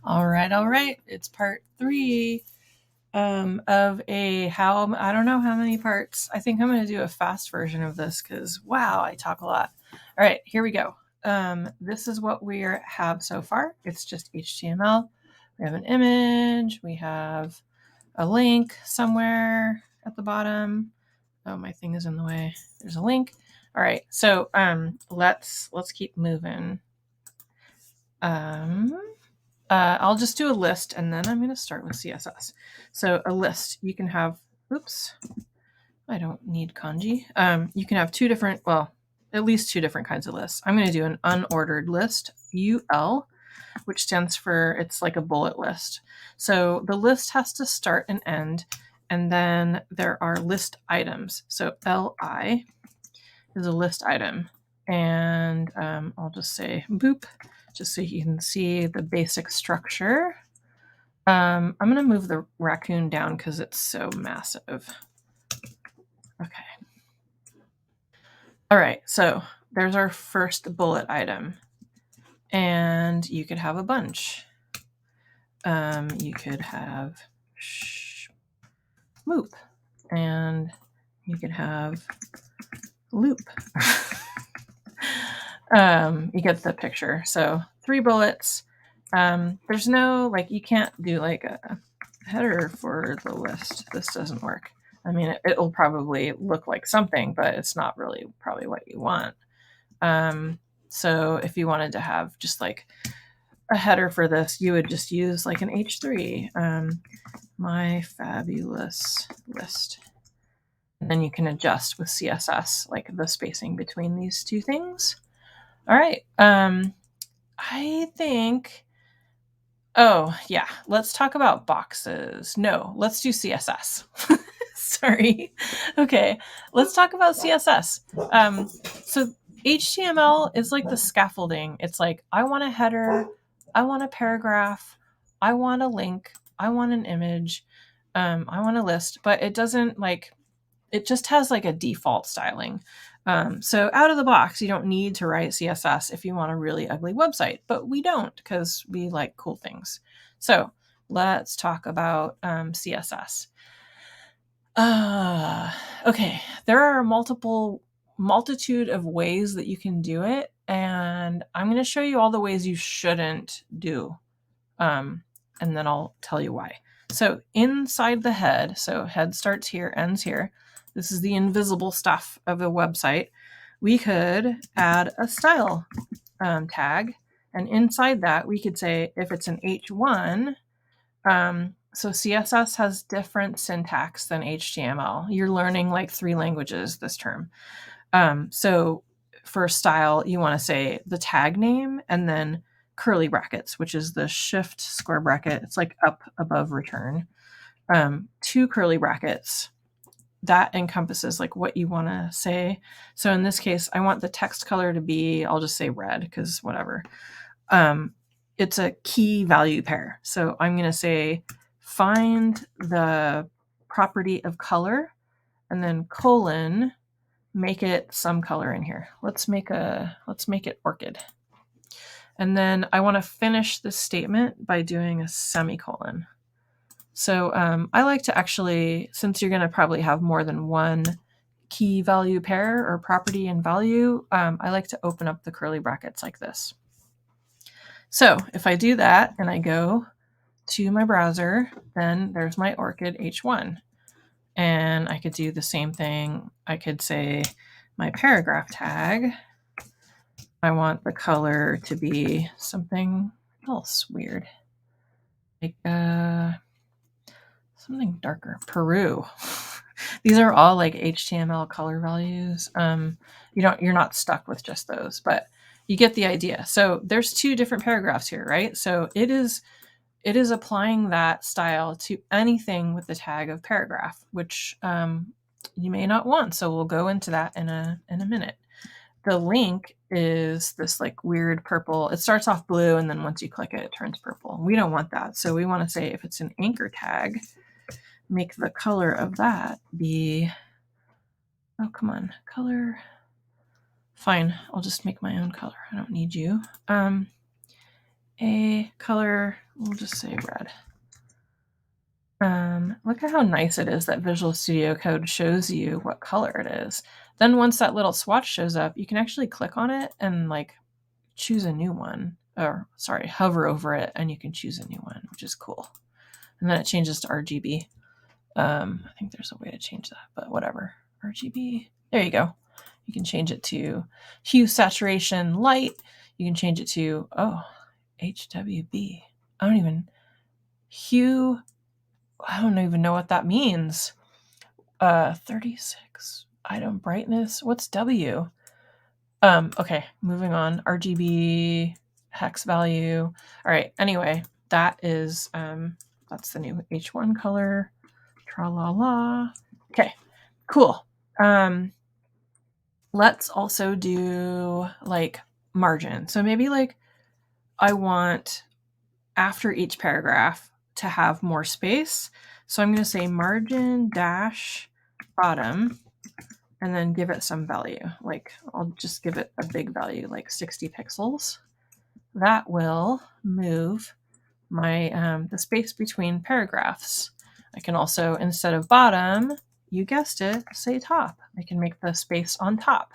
All right. It's part 3 of I don't know how many parts. I think I'm going to do a fast version of this because, wow, I talk a lot. All right, here we go. This is what we have so far. It's just HTML. We have an image. We have a link somewhere at the bottom. Oh, my thing is in the way. There's a link. All right, so let's keep moving. I'll just do a list and then I'm going to start with CSS. So a list, you can have, oops, I don't need kanji. You can have at least two different kinds of lists. I'm going to do an unordered list, UL, which stands for, it's like a bullet list. So the list has to start and end, and then there are list items. So LI is a list item. And I'll just say boop, just so you can see the basic structure. I'm going to move the raccoon down because it's so massive. Okay. All right, so there's our first bullet item. And you could have a bunch. You could have moop. And you could have loop. You get the picture. So 3 bullets. There's no, you can't do a header for the list. This doesn't work. I mean, it'll probably look like something, but it's not really probably what you want. So if you wanted to have just a header for this, you would just use an H3, my fabulous list. And then you can adjust with CSS, the spacing between these two things. All right. I think, oh yeah, let's talk about boxes. No, let's do CSS. Sorry. Okay, let's talk about CSS. So HTML is like the scaffolding. It's I want a header, I want a paragraph, I want a link, I want an image, I want a list, but it doesn't it just has a default styling. So out of the box, you don't need to write CSS if you want a really ugly website, but we don't because we like cool things. So let's talk about CSS. Okay, there are a multitude of ways that you can do it, and I'm going to show you all the ways you shouldn't do, and then I'll tell you why. So inside the head, so head starts here, ends here. This is the invisible stuff of a website. We could add a style tag, and inside that we could say if it's an H1, so CSS has different syntax than HTML. You're learning 3 languages this term. So for style, you want to say the tag name and then curly brackets, which is the shift square bracket. It's up above return. 2 curly brackets. That encompasses what you want to say. So in this case, I want the text color to be, I'll just say red because whatever. It's a key value pair. So I'm going to say find the property of color and then colon, make it some color in here. Let's make it orchid. And then I want to finish this statement by doing a semicolon. So I like to actually, since you're going to probably have more than one key value pair or property and value, I like to open up the curly brackets like this. So if I do that and I go to my browser, then there's my Orchid H1. And I could do the same thing. I could say my paragraph tag, I want the color to be something else weird. Something darker. Peru. These are all HTML color values. You're not stuck with just those, but you get the idea. So there's 2 different paragraphs here, right? So it is applying that style to anything with the tag of paragraph, which you may not want. So we'll go into that in a minute. The link is this weird purple. It starts off blue, and then once you click it, it turns purple. We don't want that. So we want to say if it's an anchor tag, make the color of that be, oh, come on, color. Fine, I'll just make my own color. I don't need you. a color, we'll just say red. Look at how nice it is that Visual Studio Code shows you what color it is. Then once that little swatch shows up, you can actually click on it and like choose a new one, or sorry, hover over it and you can choose a new one, which is cool. And then it changes to RGB. I think there's a way to change that, but whatever. RGB, there you go. You can change it to hue, saturation, light. You can change it to, HWB. Hue, I don't even know what that means. 36, item brightness, what's W? Okay, moving on. RGB, hex value. All right, anyway, that is, that's the new H1 color. Tra-la-la. Okay, cool. Let's also do like margin. So maybe like I want after each paragraph to have more space. So I'm going to say margin dash bottom and then give it some value. Like I'll just give it a big value, like 60 pixels. That will move my the space between paragraphs. I can also, instead of bottom, you guessed it, say top. I can make the space on top.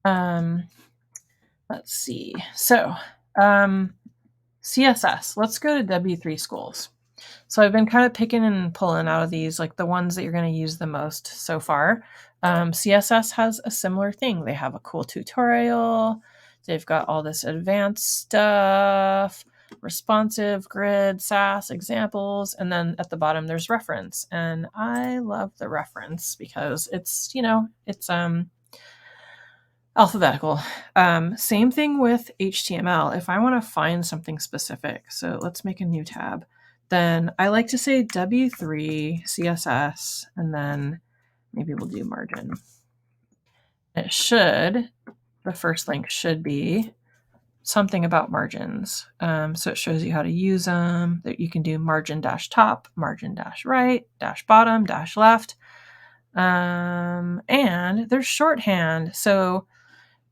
Let's see. So CSS. Let's go to W3 schools. So I've been kind of picking and pulling out of these, like the ones that you're going to use the most so far. CSS has a similar thing. They have a cool tutorial. They've got all this advanced stuff, responsive, grid, Sass, examples, and then at the bottom there's reference. And I love the reference because it's, it's alphabetical. Same thing with HTML. If I want to find something specific, so let's make a new tab, then I like to say W3 CSS, and then maybe we'll do margin. The first link should be something about margins. So it shows you how to use them, that you can do margin dash top, margin dash right, dash bottom, dash left. And there's shorthand. So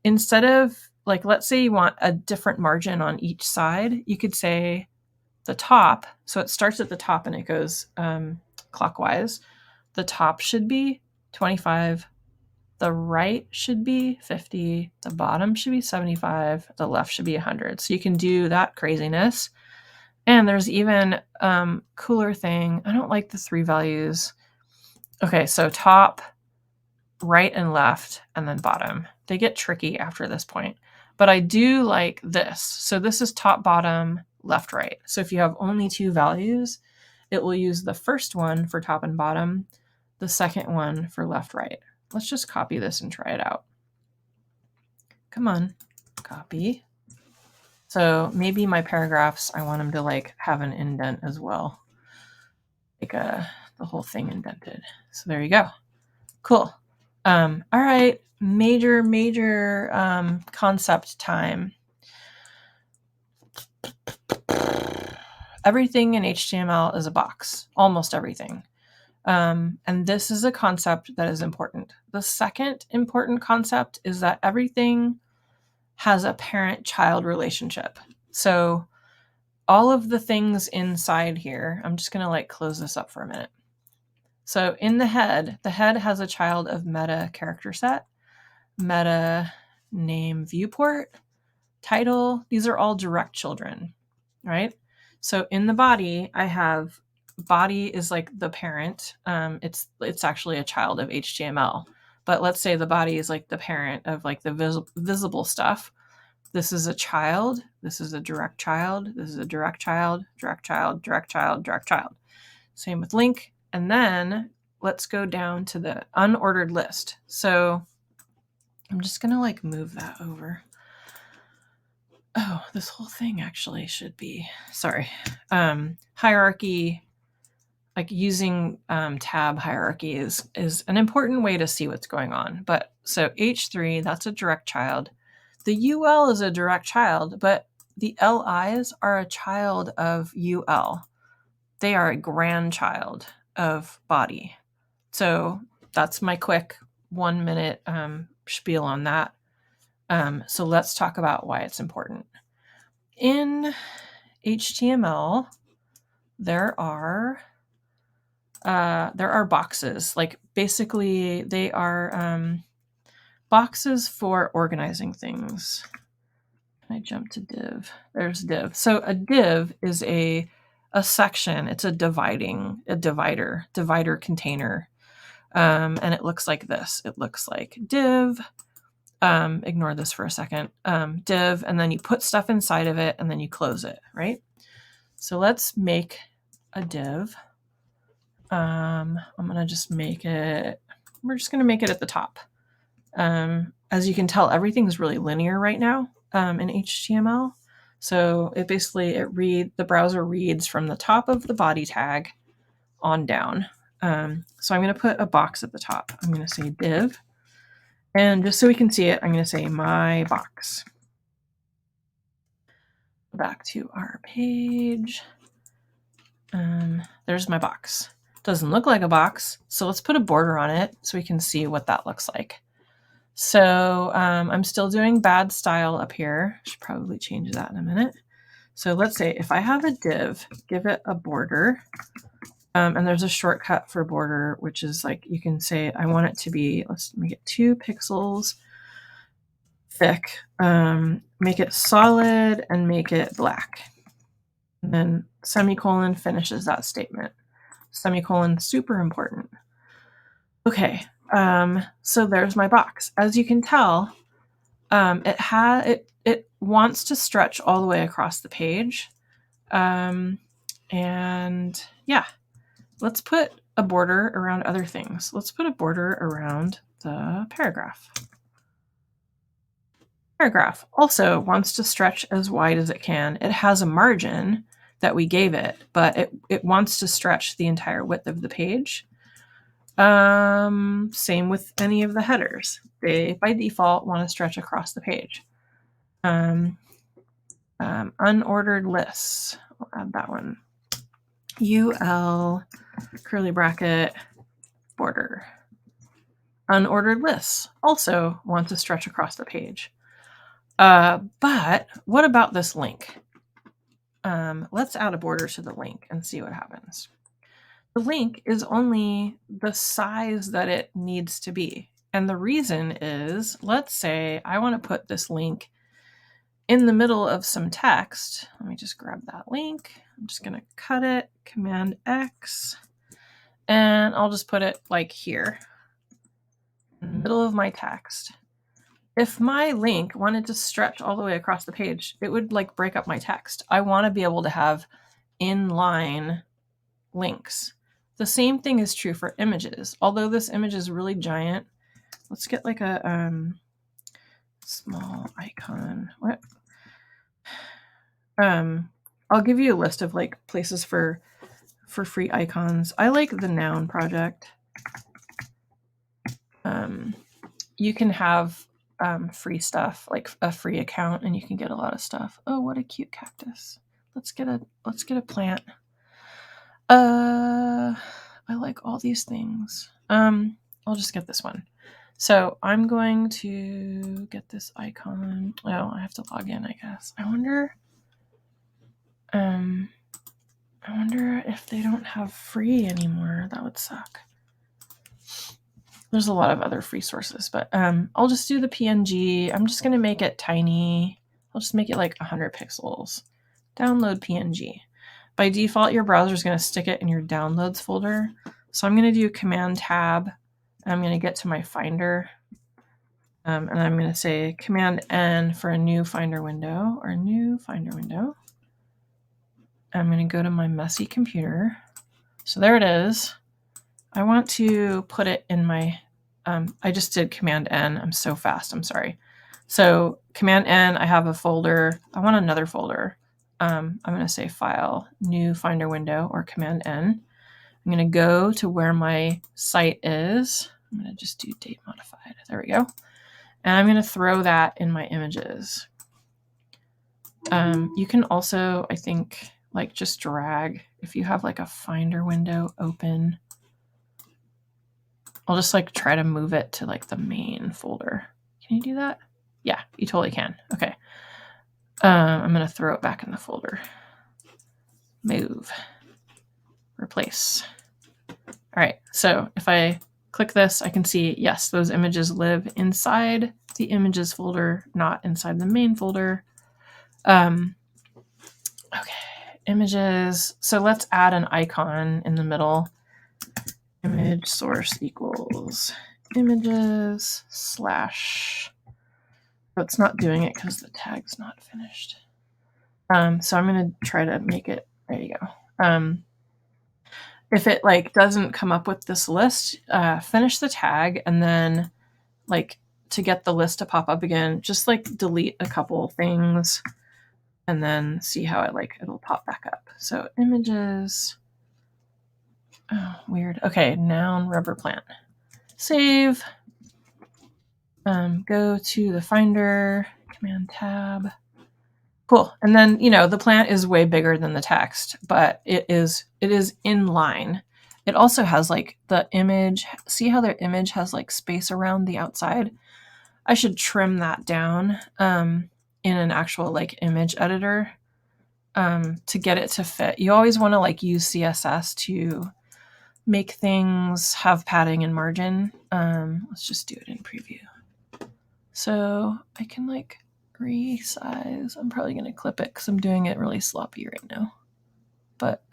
instead of like, let's say you want a different margin on each side, you could say the top. So it starts at the top and it goes clockwise. The top should be 25. The right should be 50. The bottom should be 75. The left should be 100. So you can do that craziness. And there's even cooler thing. I don't like the 3 values. Okay, so top, right and left, and then bottom. They get tricky after this point. But I do like this. So this is top, bottom, left, right. So if you have only 2 values, it will use the first one for top and bottom, the second one for left, right. Let's just copy this and try it out. Come on, copy. So maybe my paragraphs, I want them to like have an indent as well. Like the whole thing indented. So there you go. Cool. All right, major concept time. Everything in HTML is a box, almost everything. And this is a concept that is important. The second important concept is that everything has a parent-child relationship. So all of the things inside here, I'm just going to like close this up for a minute. So in the head has a child of meta character set, meta name viewport, title. These are all direct children, right? So in the body, I have body is like the parent. It's actually a child of HTML, but let's say the body is like the parent of like the visible stuff. This is a child. This is a direct child. This is a direct child, direct child, direct child, direct child. Same with link. And then let's go down to the unordered list. So I'm just going to like move that over. Oh, this whole thing actually should be, sorry. Hierarchy, like using tab hierarchy is an important way to see what's going on. But so H3, that's a direct child. The UL is a direct child, but the LIs are a child of UL. They are a grandchild of body. So that's my quick 1 minute spiel on that. So let's talk about why it's important. in HTML, there are boxes. Like basically they are boxes for organizing things. Can I jump to div? There's div. So a div is a section. It's a divider container. And it looks like this. It looks like div. Ignore this for a second. Div, and then you put stuff inside of it, and then you close it, right? So let's make a div. I'm gonna just make it. We're just gonna make it at the top. As you can tell, everything's really linear right now in HTML. So it basically the browser reads from the top of the body tag on down. So I'm going to put a box at the top. I'm going to say div, and just so we can see it, I'm going to say my box. Back to our page. There's my box. Doesn't look like a box, so let's put a border on it so we can see what that looks like. So I'm still doing bad style up here. Should probably change that in a minute. So let's say if I have a div, give it a border. And there's a shortcut for border, which is like, you can say, I want it to be, let's make it 2 pixels thick, make it solid, and make it black. And then semicolon finishes that statement. Semicolon, super important. Okay, so there's my box. As you can tell, it wants to stretch all the way across the page. And yeah, let's put a border around other things. Let's put a border around the paragraph. Paragraph also wants to stretch as wide as it can. It has a margin that we gave it, but it wants to stretch the entire width of the page. Same with any of the headers. They, by default, want to stretch across the page. Unordered lists. I'll add that one. UL, curly bracket, border. Unordered lists also want to stretch across the page. But what about this link? Let's add a border to the link and see what happens. The link is only the size that it needs to be. And the reason is, let's say I want to put this link in the middle of some text. Let me just grab that link. I'm just going to cut it, Command X, and I'll just put it like here, in the middle of my text. If my link wanted to stretch all the way across the page, it would like break up my text. I want to be able to have inline links. The same thing is true for images. Although this image is really giant, let's get like a small icon. What? I'll give you a list of like places for free icons. I like the Noun project. You can have free stuff, like a free account, and you can get a lot of stuff. Oh, what a cute cactus. Let's get a plant. I like all these things. I'll just get this one. So I'm going to get this icon. Oh, I have to log in, I guess. I wonder if they don't have free anymore. That would suck. There's a lot of other free sources, but I'll just do the PNG. I'm just going to make it tiny. I'll just make it like 100 pixels. Download PNG. By default, your browser is going to stick it in your downloads folder. So I'm going to do Command Tab, and I'm going to get to my Finder. And I'm going to say Command N for a new Finder window, or new Finder window. I'm going to go to my messy computer. So there it is. I want to put it in my, I just did Command N. I'm so fast. I'm sorry. So Command N, I have a folder. I want another folder. I'm going to say File, New Finder Window, or Command N. I'm going to go to where my site is. I'm going to just do Date Modified. There we go. And I'm going to throw that in my images. You can also, I think, like just drag. If you have like a Finder window open, I'll just like try to move it to like the main folder. Can you do that? Yeah, you totally can. Okay. I'm going to throw it back in the folder. Move. Replace. All right, so if I click this, I can see, yes, those images live inside the images folder, not inside the main folder. Okay, images. So let's add an icon in the middle. Image source equals images slash. Oh, it's not doing it because the tag's not finished. So I'm going to try to make it. There you go. If it like doesn't come up with this list, finish the tag, and then like to get the list to pop up again, just like delete a couple things and then see how it'll pop back up. So images. Oh, weird. Okay, noun rubber plant. Save. Go to the Finder, Command Tab. Cool. And then, the plant is way bigger than the text, but it is in line. It also has like the image. See how their image has like space around the outside? I should trim that down in an actual like image editor to get it to fit. You always want to like use CSS to make things have padding and margin. Let's just do it in preview. So I can like resize. I'm probably going to clip it because I'm doing it really sloppy right now. But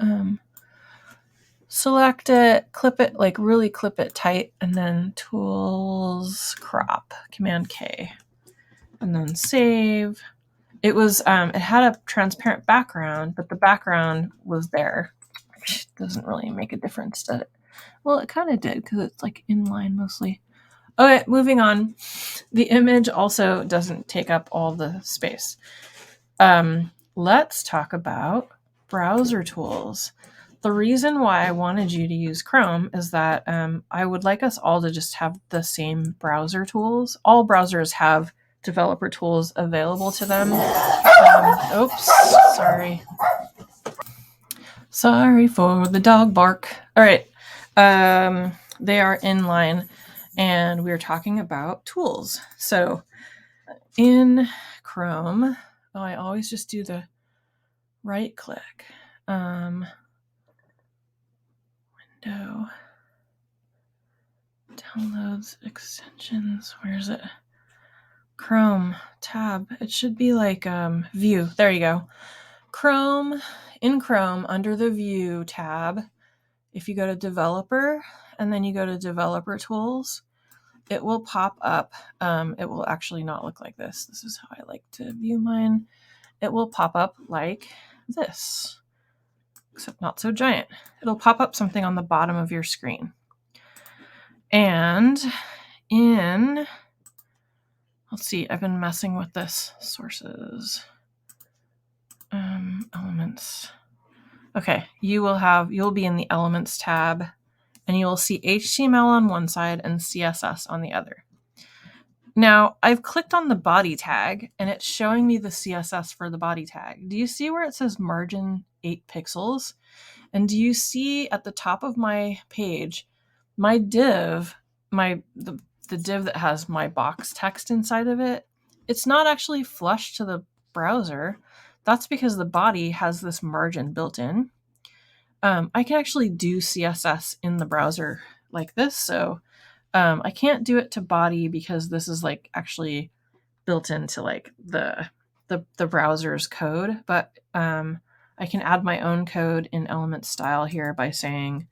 select it, clip it, like really clip it tight, and then tools, crop, Command K, and then save. It was, it had a transparent background, but the background was there. It doesn't really make a difference, does it? Well, it kind of did because it's like inline mostly. Okay, moving on. The image also doesn't take up all the space. Let's talk about browser tools. The reason why I wanted you to use Chrome is that I would like us all to just have the same browser tools. All browsers have developer tools available to them. Oops, sorry. Sorry for the dog bark. All right. They are inline, and we're talking about tools. So in Chrome, I always just do the right click. Window. Downloads, extensions. Where is it? Chrome tab. It should be like view. There you go. Chrome. In Chrome, under the view tab, if you go to developer and then you go to developer tools, it will pop up. It will actually not look like this. This is how I like to view mine. It will pop up like this, except not so giant. It'll pop up something on the bottom of your screen. And let's see, I've been messing with this, sources, elements. Okay, you'll be in the elements tab, and you will see HTML on one side and CSS on the other. Now, I've clicked on the body tag, and it's showing me the CSS for the body tag. Do you see where it says margin 8 pixels? And do you see at the top of my page, my div, the div that has my box text inside of it, it's not actually flush to the browser. That's because the body has this margin built in. I can actually do CSS in the browser like this. So I can't do it to body because this is like actually built into like the browser's code, but I can add my own code in element style here by saying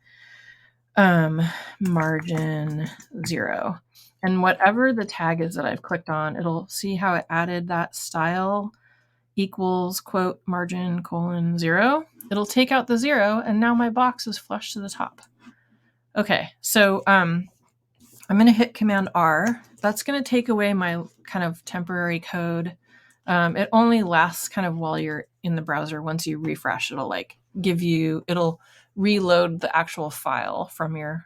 margin 0. And whatever the tag is that I've clicked on, it'll see how it added that style equals quote margin colon 0. It'll take out the 0, and now my box is flush to the top. Okay, so I'm going to hit Command R. That's going to take away my kind of temporary code. It only lasts kind of while you're in the browser. Once you refresh, it'll like it'll reload the actual file from your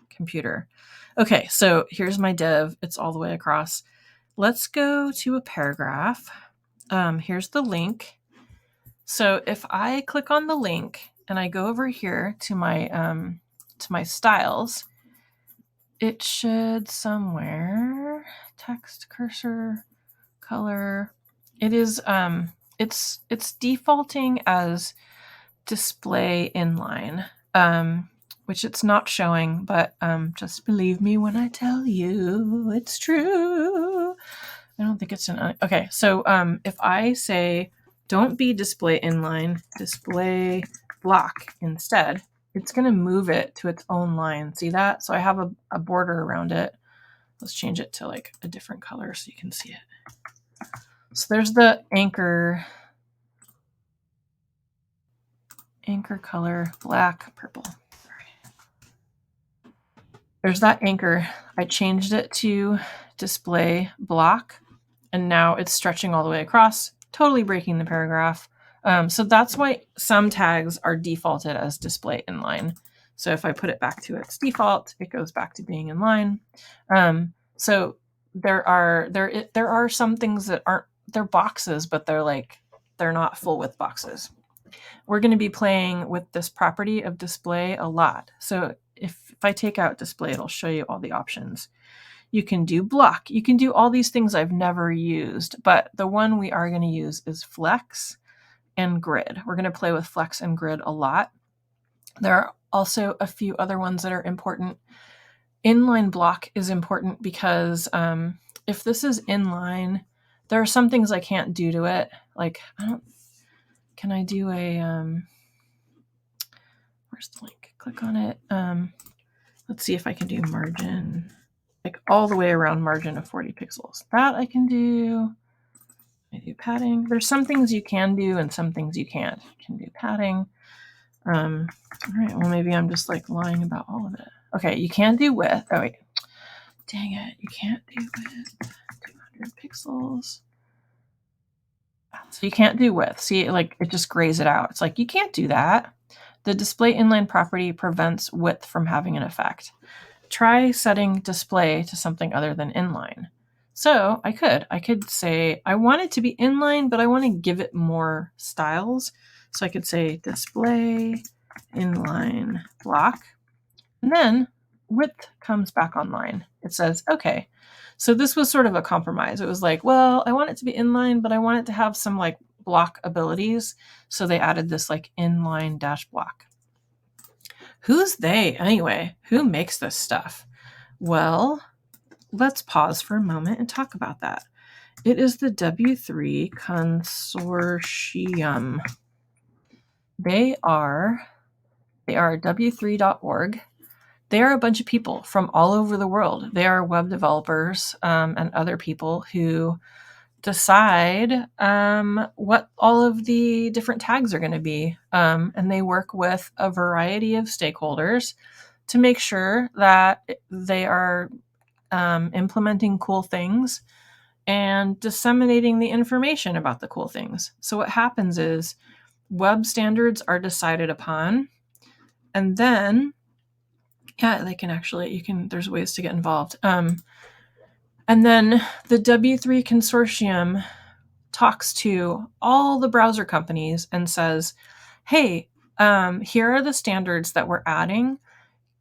computer. Okay, so here's my div. It's all the way across. Let's go to a paragraph. Here's the link. So if I click on the link and I go over here to my styles, it should somewhere, text, cursor, color. it is it's defaulting as display inline, which it's not showing, but just believe me when I tell you it's true. I don't think it's an okay. So if I say don't be display inline, display block instead, it's going to move it to its own line. See that? So I have a border around it. Let's change it to like a different color so you can see it. So there's the anchor color, black, purple. There's that anchor. I changed it to display block, and now it's stretching all the way across, totally breaking the paragraph. So that's why some tags are defaulted as display inline. So if I put it back to its default, it goes back to being inline. So there are some things that aren't, they're boxes, but they're not full width boxes. We're going to be playing with this property of display a lot. So if I take out display, it'll show you all the options. You can do block. You can do all these things I've never used, but the one we are going to use is flex and grid. We're going to play with flex and grid a lot. There are also a few other ones that are important. Inline block is important because if this is inline, there are some things I can't do to it. Like, can I do a, where's the link? Click on it. Let's see if I can do margin, like all the way around margin of 40 pixels. That I can do. I do padding. There's some things you can do and some things you can't. You can do padding. All right, well, maybe I'm just like lying about all of it. Okay, you can do width. Oh, wait. Dang it. You can't do width. 200 pixels. So you can't do width. See, like it just grays it out. It's like, you can't do that. The display inline property prevents width from having an effect. Try setting display to something other than inline. So I could say, I want it to be inline, but I want to give it more styles. So I could say display inline block, and then width comes back online. It says, okay. So this was sort of a compromise. It was like, well, I want it to be inline, but I want it to have some like block abilities. So they added this like inline dash block. Who's they anyway? Who makes this stuff? Well, let's pause for a moment and talk about that. It is the W3 Consortium. They are w3.org. They are a bunch of people from all over the world. They are web developers and other people who decide what all of the different tags are going to be. And they work with a variety of stakeholders to make sure that they are implementing cool things and disseminating the information about the cool things. So what happens is web standards are decided upon, and then they can actually, there's ways to get involved. And then the W3 Consortium talks to all the browser companies and says, hey, here are the standards that we're adding.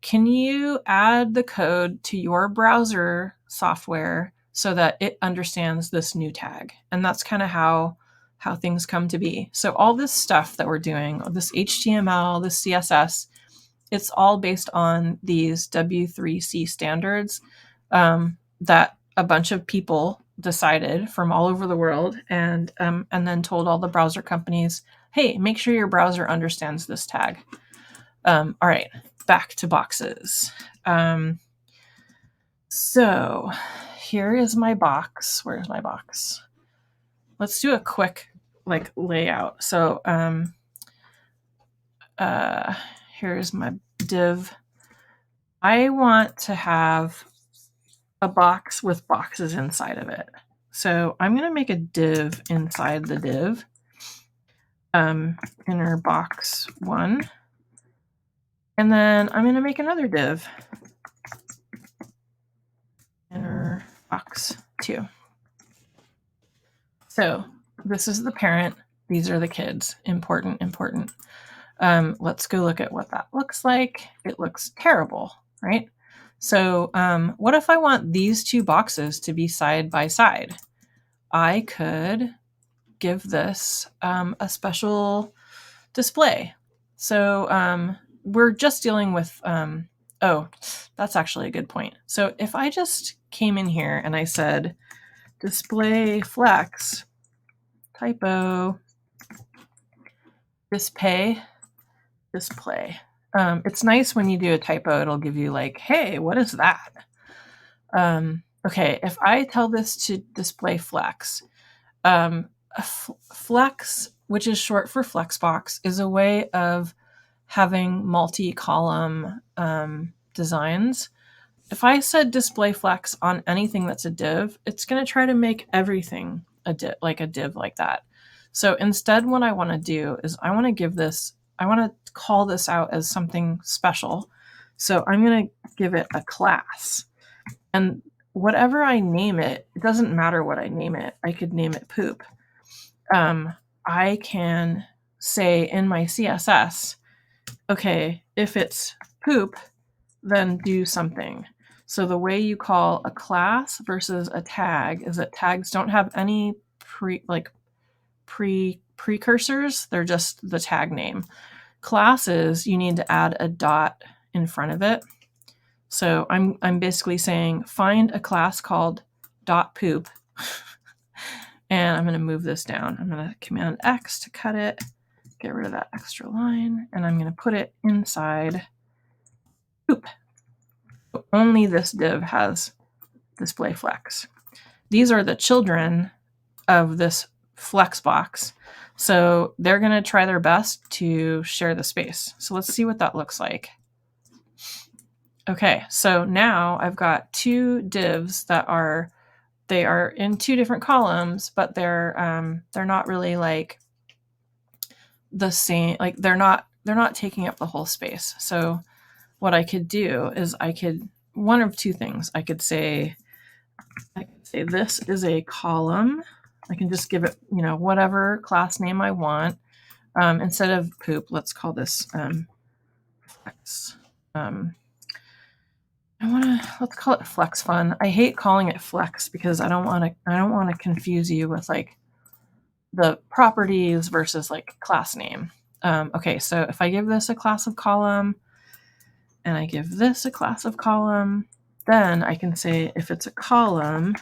Can you add the code to your browser software so that it understands this new tag? And that's kind of how things come to be. So all this stuff that we're doing, this HTML, this CSS, it's all based on these W3C standards that a bunch of people decided from all over the world, and then told all the browser companies, hey, make sure your browser understands this tag. All right, back to boxes. So here is my box. Where's my box? Let's do a quick like layout. So here's my div. I want to have a box with boxes inside of it. So I'm going to make a div inside the div. Inner box 1. And then I'm going to make another div. Inner box 2. So this is the parent. These are the kids. Important. Let's go look at what that looks like. It looks terrible, right? So what if I want these two boxes to be side by side? I could give this a special display. So we're just dealing with, oh, that's actually a good point. So if I just came in here and I said display flex, typo, display. It's nice when you do a typo, it'll give you like, hey, what is that? Okay, if I tell this to display flex, flex, which is short for flexbox, is a way of having multi-column designs. If I said display flex on anything that's a div, it's going to try to make everything a div like that. So instead, what I want to do is I want to call this out as something special. So I'm going to give it a class. And whatever I name it, it doesn't matter what I name it. I could name it poop. I can say in my CSS, okay, if it's poop, then do something. So the way you call a class versus a tag is that tags don't have any precursors. They're just the tag name. Classes, you need to add a dot in front of it. So I'm basically saying find a class called .poop. And I'm going to move this down. I'm going to Command X to cut it, get rid of that extra line, and I'm going to put it inside poop. Only this div has display flex. These are the children of this flex box. So they're going to try their best to share the space. So let's see what that looks like. Okay, so now I've got two divs that are in two different columns, but they're not really like the same. Like they're not taking up the whole space. So what I could do is one of two things. I could say this is a column. I can just give it, whatever class name I want. Instead of poop, let's call this flex. Let's call it flex fun. I hate calling it flex because I don't want to confuse you with like the properties versus like class name. Okay, so if I give this a class of column and I give this a class of column, then I can say if it's a column,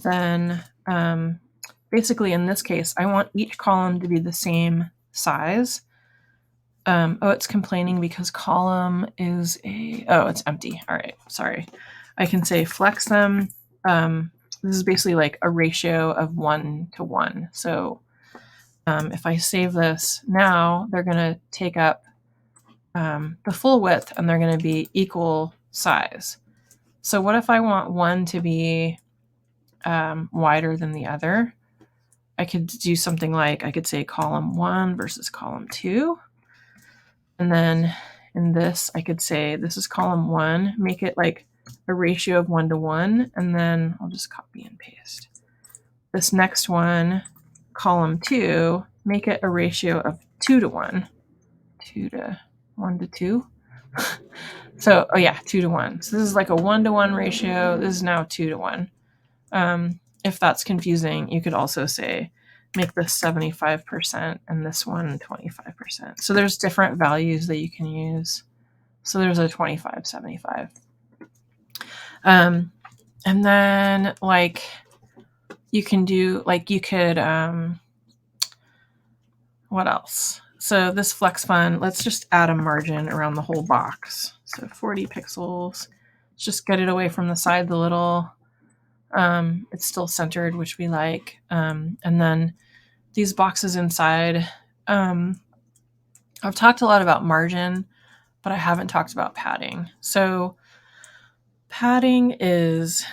then basically in this case, I want each column to be the same size. It's complaining because column is it's empty. All right, sorry. I can say flex them. This is basically like a ratio of 1 to 1. So if I save this now, they're going to take up the full width and they're going to be equal size. So what if I want one to be wider than the other? I could do something like I could say column 1 versus column 2. And then in this, I could say this is column 1, make it like a ratio of 1 to 1, and then I'll just copy and paste. This next one, column 2, make it a ratio of 2 to 1. 1 to 2. So, 2 to 1. So this is like a 1 to 1 ratio. This is now 2 to 1. If that's confusing, you could also say make this 75% and this one 25%. So there's different values that you can use. So there's a 25, 75. And then like you can do like what else? So this flex fun, let's just add a margin around the whole box. So 40 pixels. Let's just get it away from the side a little. It's still centered, which we like. And then these boxes inside, I've talked a lot about margin, but I haven't talked about padding. So padding is,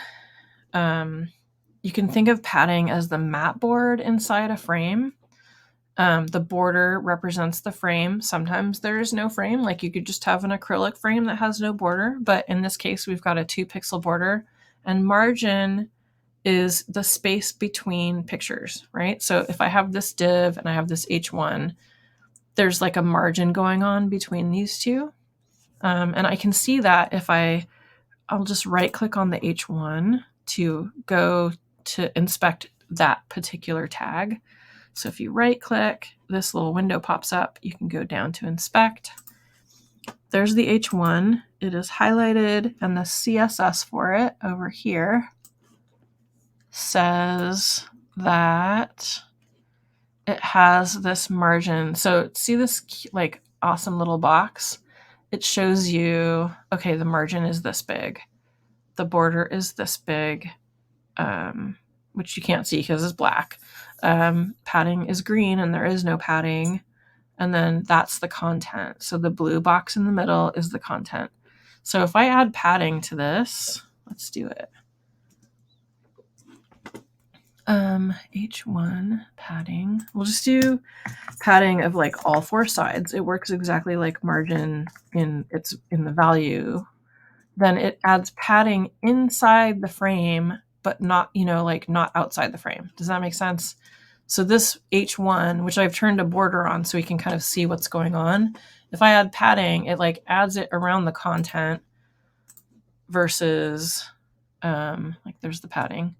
you can think of padding as the mat board inside a frame. The border represents the frame. Sometimes there is no frame, like you could just have an acrylic frame that has no border. But in this case, we've got a 2-pixel border, and margin is the space between pictures, right? So if I have this div and I have this H1, there's like a margin going on between these two. And I can see that if I'll just right click on the H1 to go to inspect that particular tag. So if you right click, this little window pops up. You can go down to inspect. There's the H1. It is highlighted, and the CSS for it over here says that it has this margin. So see this like awesome little box? It shows you, okay, the margin is this big. The border is this big, which you can't see because it's black. Padding is green and there is no padding. And then that's the content. So the blue box in the middle is the content. So if I add padding to this, let's do it. H1 padding. We'll just do padding of like all four sides. It works exactly like margin in the value. Then it adds padding inside the frame, but not, like not outside the frame. Does that make sense? So this H1, which I've turned a border on so we can kind of see what's going on. If I add padding, it like adds it around the content versus like there's the padding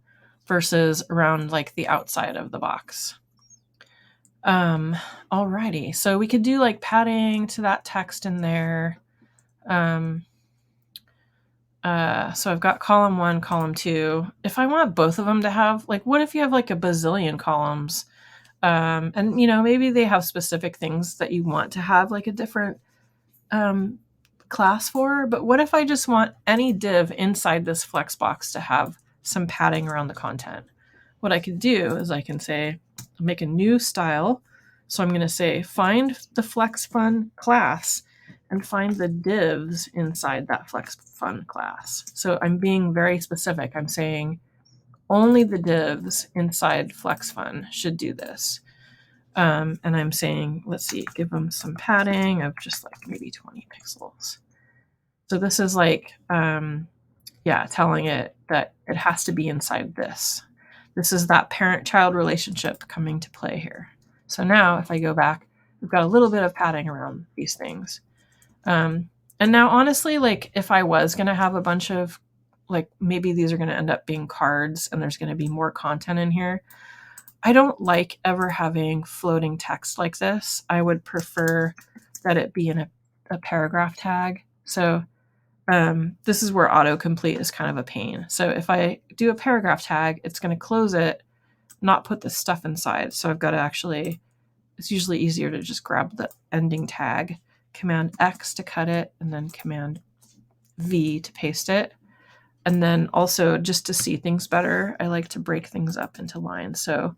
versus around like the outside of the box. Alrighty, so we could do like padding to that text in there. So I've got column 1, column 2. If I want both of them to have, like, what if you have like a bazillion columns? And maybe they have specific things that you want to have like a different class for, but what if I just want any div inside this flex box to have some padding around the content? What I could do is I can say, make a new style. So I'm going to say, find the FlexFun class and find the divs inside that FlexFun class. So I'm being very specific. I'm saying only the divs inside FlexFun should do this. And I'm saying, let's see, give them some padding of just like maybe 20 pixels. So this is like, telling it that it has to be inside this. This is that parent-child relationship coming to play here. So now if I go back, we've got a little bit of padding around these things. And now honestly, like if I was going to have a bunch of, like maybe these are going to end up being cards and there's going to be more content in here. I don't like ever having floating text like this. I would prefer that it be in a paragraph tag. So this is where autocomplete is kind of a pain. So if I do a paragraph tag, it's going to close it, not put the stuff inside. So I've got to actually, it's usually easier to just grab the ending tag, Command X to cut it, and then Command V to paste it. And then also just to see things better, I like to break things up into lines. So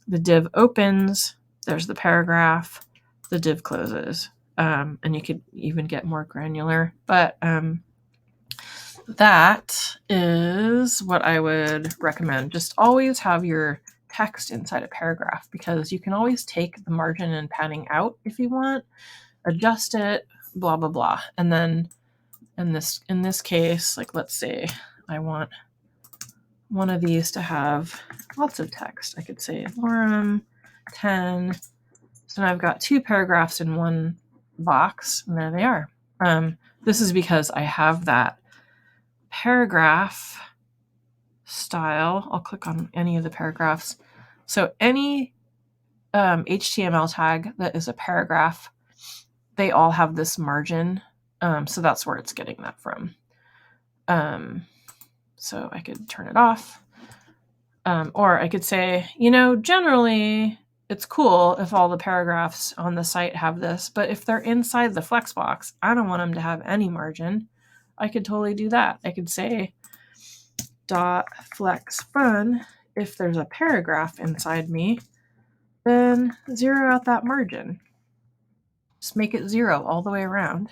the div opens, there's the paragraph, the div closes. And you could even get more granular, but that is what I would recommend. Just always have your text inside a paragraph because you can always take the margin and padding out if you want, adjust it, blah, blah, blah. And then in this case, like let's say I want one of these to have lots of text. I could say lorem 10. So now I've got 2 paragraphs in one box, and there they are. This is because I have that paragraph style. I'll click on any of the paragraphs. So any HTML tag that is a paragraph, they all have this margin. So that's where it's getting that from. So I could turn it off. Or I could say, generally it's cool if all the paragraphs on the site have this, but if they're inside the Flexbox, I don't want them to have any margin. I could totally do that. I could say .flexfun. If there's a paragraph inside me, then zero out that margin. Just make it 0 all the way around.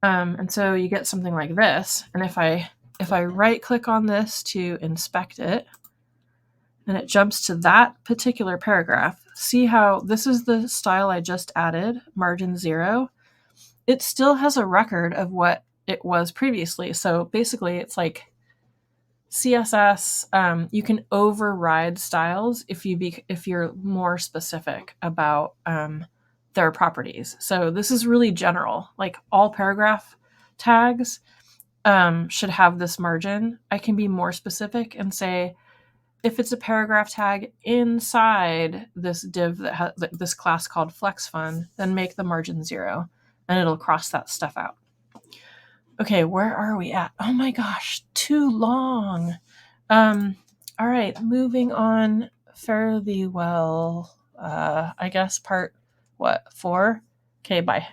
And so you get something like this. And if I right click on this to inspect it, and it jumps to that particular paragraph, see how this is the style I just added, margin 0. It still has a record of what it was previously. So basically it's like CSS, you can override styles if you're more specific about their properties. So this is really general, like all paragraph tags should have this margin. I can be more specific and say, if it's a paragraph tag inside this div that has this class called FlexFun, then make the margin 0 and it'll cross that stuff out. Okay, where are we at? Oh my gosh, too long. All right, moving on fairly well. I guess part 4? Okay, bye.